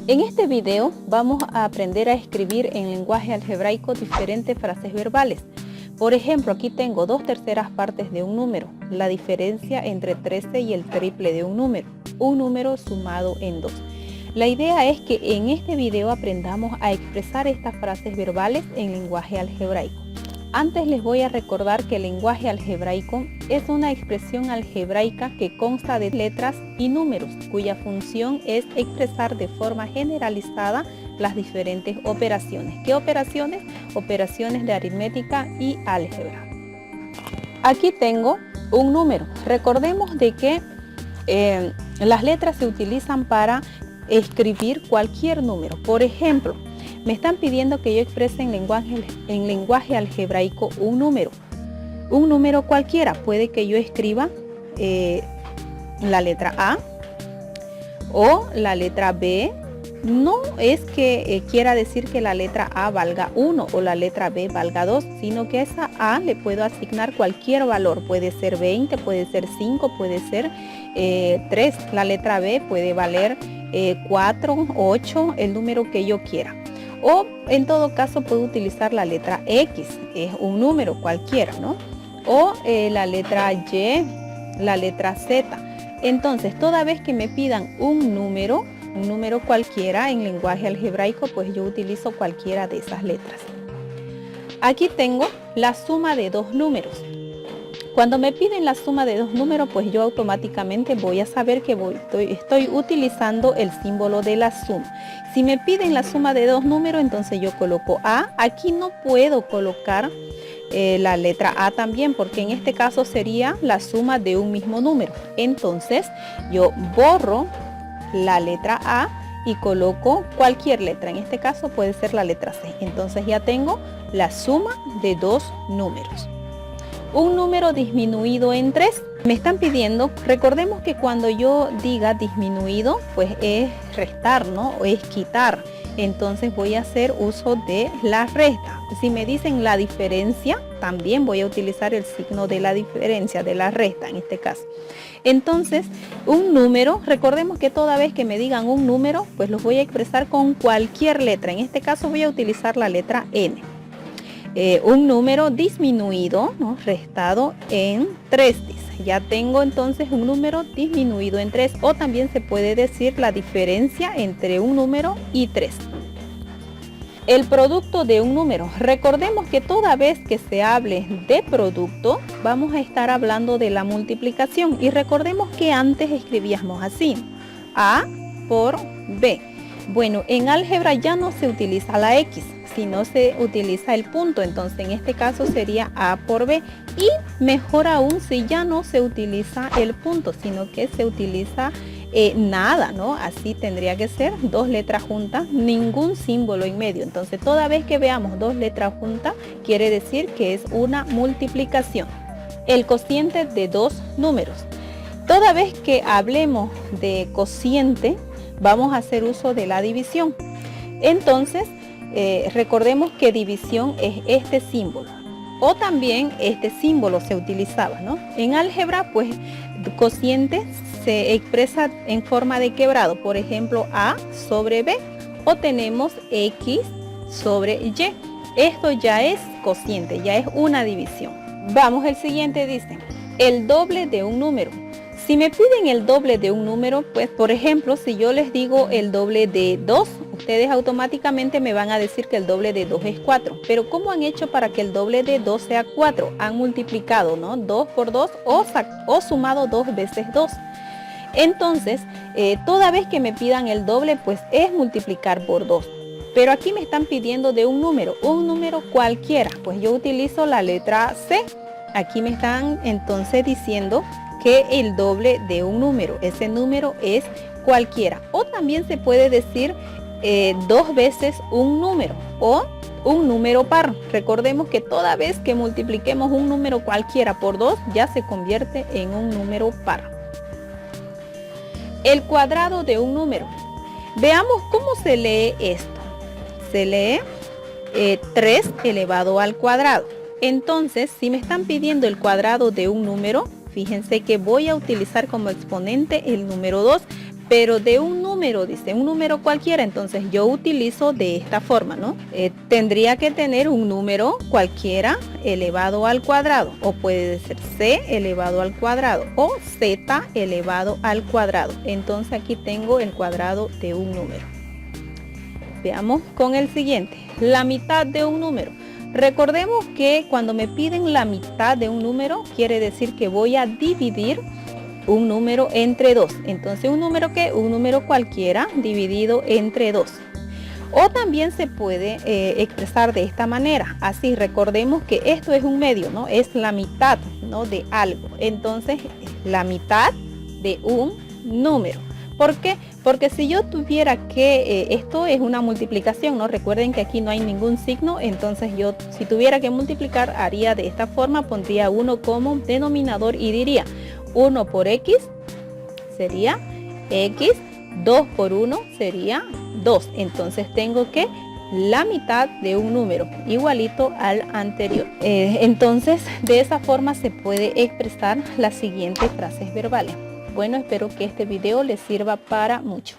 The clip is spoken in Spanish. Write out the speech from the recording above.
En este video vamos a aprender a escribir en lenguaje algebraico diferentes frases verbales. Por ejemplo, aquí tengo 2/3 partes de un número, la diferencia entre 13 y el triple de un número sumado en 2. La idea es que en este video aprendamos a expresar estas frases verbales en lenguaje algebraico. Antes les voy a recordar que el lenguaje algebraico es una expresión algebraica que consta de letras y números, cuya función es expresar de forma generalizada las diferentes operaciones. ¿Qué operaciones? Operaciones de aritmética y álgebra. Aquí tengo un número. Recordemos de que las letras se utilizan para escribir cualquier número. Por ejemplo, me están pidiendo que yo exprese en lenguaje algebraico un número cualquiera. Puede que yo escriba la letra A o la letra B. No es que quiera decir que la letra A valga 1 o la letra B valga 2, sino que a esa A le puedo asignar cualquier valor. Puede ser 20, puede ser 5, puede ser 3. La letra B puede valer 4, 8, el número que yo quiera. O en todo caso puedo utilizar la letra X, es un número cualquiera, ¿no? O la letra Y, la letra Z. Entonces, toda vez que me pidan un número cualquiera en lenguaje algebraico, pues yo utilizo cualquiera de esas letras. Aquí tengo la suma de dos números. Cuando me piden la suma de dos números, pues yo automáticamente voy a saber que estoy utilizando el símbolo de la suma. Si me piden la suma de dos números, entonces yo coloco A. Aquí no puedo colocar la letra A también, porque en este caso sería la suma de un mismo número. Entonces yo borro la letra A y coloco cualquier letra. En este caso puede ser la letra C. Entonces ya tengo la suma de dos números. Un número disminuido en 3. Me están pidiendo, recordemos que cuando yo diga disminuido, pues es restar, ¿no? O es quitar. Entonces voy a hacer uso de la resta. Si me dicen la diferencia, también voy a utilizar el signo de la diferencia, de la resta en este caso. Entonces, un número, recordemos que toda vez que me digan un número, pues los voy a expresar con cualquier letra. En este caso voy a utilizar la letra N. Un número disminuido, ¿no? Restado en 3. Ya tengo entonces un número disminuido en 3, o también se puede decir la diferencia entre un número y 3. El producto de un número. Recordemos que toda vez que se hable de producto, vamos a estar hablando de la multiplicación. Y recordemos que antes escribíamos así: A por B. Bueno, en álgebra ya no se utiliza la X, sino se utiliza el punto. Entonces en este caso sería A por B. Y mejor aún si ya no se utiliza el punto, sino que se utiliza nada, ¿no? Así tendría que ser, dos letras juntas, ningún símbolo en medio. Entonces toda vez que veamos dos letras juntas, quiere decir que es una multiplicación. El cociente de dos números. Toda vez que hablemos de cociente, vamos a hacer uso de la división. Entonces, recordemos que división es este símbolo, o también este símbolo se utilizaba, ¿no? En álgebra, pues, cociente se expresa en forma de quebrado, por ejemplo, A sobre B, o tenemos X sobre Y. Esto ya es cociente, ya es una división. Vamos, el siguiente dice, el doble de un número. Si me piden el doble de un número, pues por ejemplo, si yo les digo el doble de 2, ustedes automáticamente me van a decir que el doble de 2 es 4. Pero ¿cómo han hecho para que el doble de 2 sea 4? Han multiplicado, ¿no? 2 por 2 o sumado 2 veces 2. Entonces, toda vez que me pidan el doble, pues es multiplicar por 2. Pero aquí me están pidiendo de un número cualquiera. Pues yo utilizo la letra C. Aquí me están entonces diciendo que el doble de un número, ese número es cualquiera. O también se puede decir 2 veces un número o un número par. Recordemos que toda vez que multipliquemos un número cualquiera por 2, ya se convierte en un número par. El cuadrado de un número. Veamos cómo se lee esto. Se lee 3 elevado al cuadrado. Entonces, si me están pidiendo el cuadrado de un número, fíjense que voy a utilizar como exponente el número 2, pero de un número, dice, un número cualquiera, entonces yo utilizo de esta forma, ¿no? Tendría que tener un número cualquiera elevado al cuadrado, o puede ser c elevado al cuadrado, o z elevado al cuadrado. Entonces aquí tengo el cuadrado de un número. Veamos con el siguiente, la mitad de un número. Recordemos que cuando me piden la mitad de un número, quiere decir que voy a dividir un número entre 2. Entonces un número que un número cualquiera dividido entre 2. O también se puede expresar de esta manera. Así, recordemos que esto es un medio, ¿no? Es la mitad, ¿no? De algo. Entonces, la mitad de un número. ¿Por qué? Porque si yo tuviera que, esto es una multiplicación, ¿no? Recuerden que aquí no hay ningún signo, entonces yo si tuviera que multiplicar haría de esta forma, pondría 1 como denominador y diría 1 por x sería x, 2 por 1 sería 2. Entonces tengo que la mitad de un número, igualito al anterior. Entonces de esa forma se puede expresar las siguientes frases verbales. Bueno, espero que este video les sirva para mucho.